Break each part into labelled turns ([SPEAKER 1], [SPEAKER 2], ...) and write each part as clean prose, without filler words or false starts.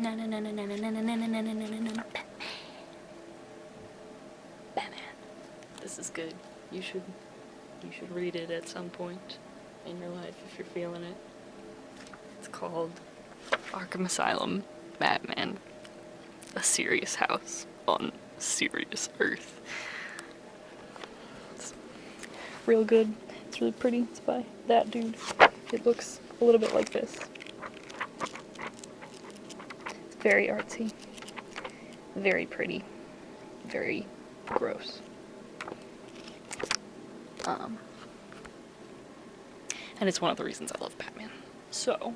[SPEAKER 1] Batman. This is good. You should read it at some point in your life if you're feeling it. It's called Arkham Asylum, Batman. A serious house on serious earth. It's real good. It's really pretty. It's by that dude. It looks a little bit like this. It's very artsy. Very pretty. Very gross. And it's one of the reasons I love Batman. So,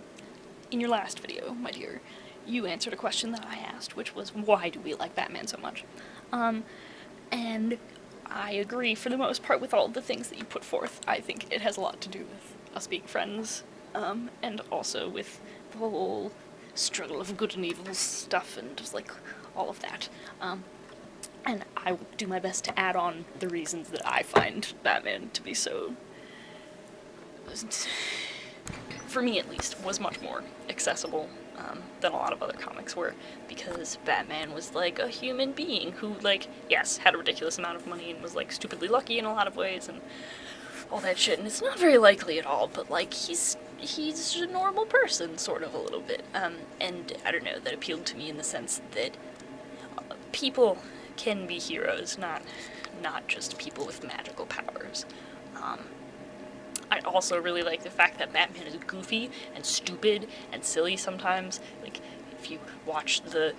[SPEAKER 1] in your last video, my dear, you answered a question that I asked, which was, why do we like Batman so much? And I agree for the most part with all the things that you put forth. I think it has a lot to do with us being friends, and also with the whole struggle of good and evil stuff and just like all of that. And I will do my best to add on the reasons that I find Batman to be so, for me at least, was much more accessible than a lot of other comics were, because Batman was like a human being who, like, yes, had a ridiculous amount of money and was like stupidly lucky in a lot of ways and all that shit, and it's not very likely at all, but like he's a normal person, sort of, a little bit, and I don't know, that appealed to me in the sense that people can be heroes, not just people with magical powers. I also really like the fact that Batman is goofy and stupid and silly sometimes. Like, if you watch the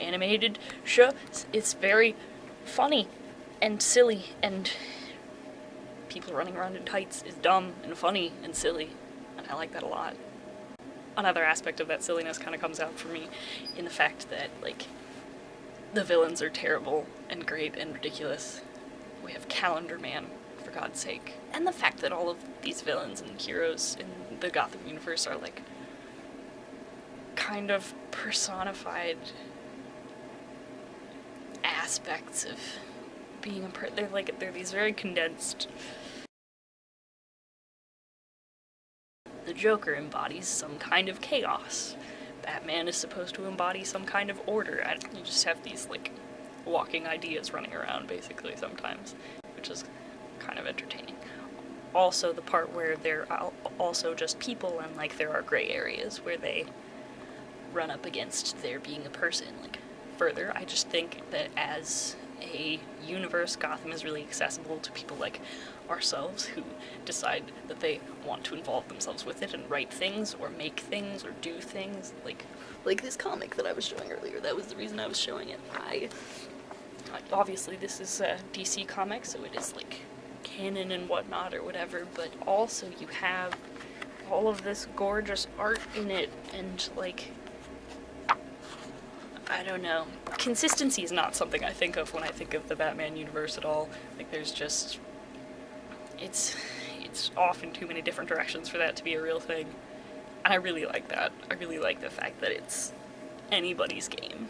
[SPEAKER 1] animated show, it's very funny and silly, and people running around in tights is dumb and funny and silly, and I like that a lot. Another aspect of that silliness kind of comes out for me in the fact that, like, the villains are terrible and great and ridiculous. We have Calendar Man, for God's sake. And the fact that all of these villains and heroes in the Gotham universe are, like, kind of personified aspects of being they're these very condensed. The Joker embodies some kind of chaos. Batman is supposed to embody some kind of order. You just have these, like, walking ideas running around, basically, sometimes, which is kind of entertaining. Also, the part where they're also just people, and, like, there are gray areas where they run up against there being a person. Like, further, I just think that as a universe, Gotham is really accessible to people like ourselves who decide that they want to involve themselves with it and write things or make things or do things, like this comic that I was showing earlier. That was the reason I was showing it. Obviously this is a DC comic, so it is like canon and whatnot or whatever, but also you have all of this gorgeous art in it, and, like, I don't know. Consistency is not something I think of when I think of the Batman universe at all. Like, there's just... It's off in too many different directions for that to be a real thing. And I really like that. I really like the fact that it's anybody's game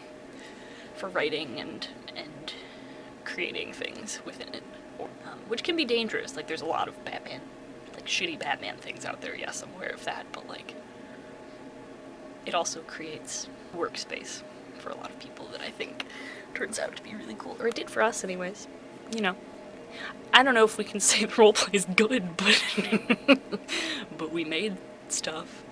[SPEAKER 1] for writing and creating things within it. Which can be dangerous. Like, there's a lot of Batman, like, shitty Batman things out there. Yes, I'm aware of that, but, like, it also creates workspace for a lot of people that I think turns out to be really cool. Or it did for us, anyways. You know. I don't know if we can say the roleplay is good, but but we made stuff.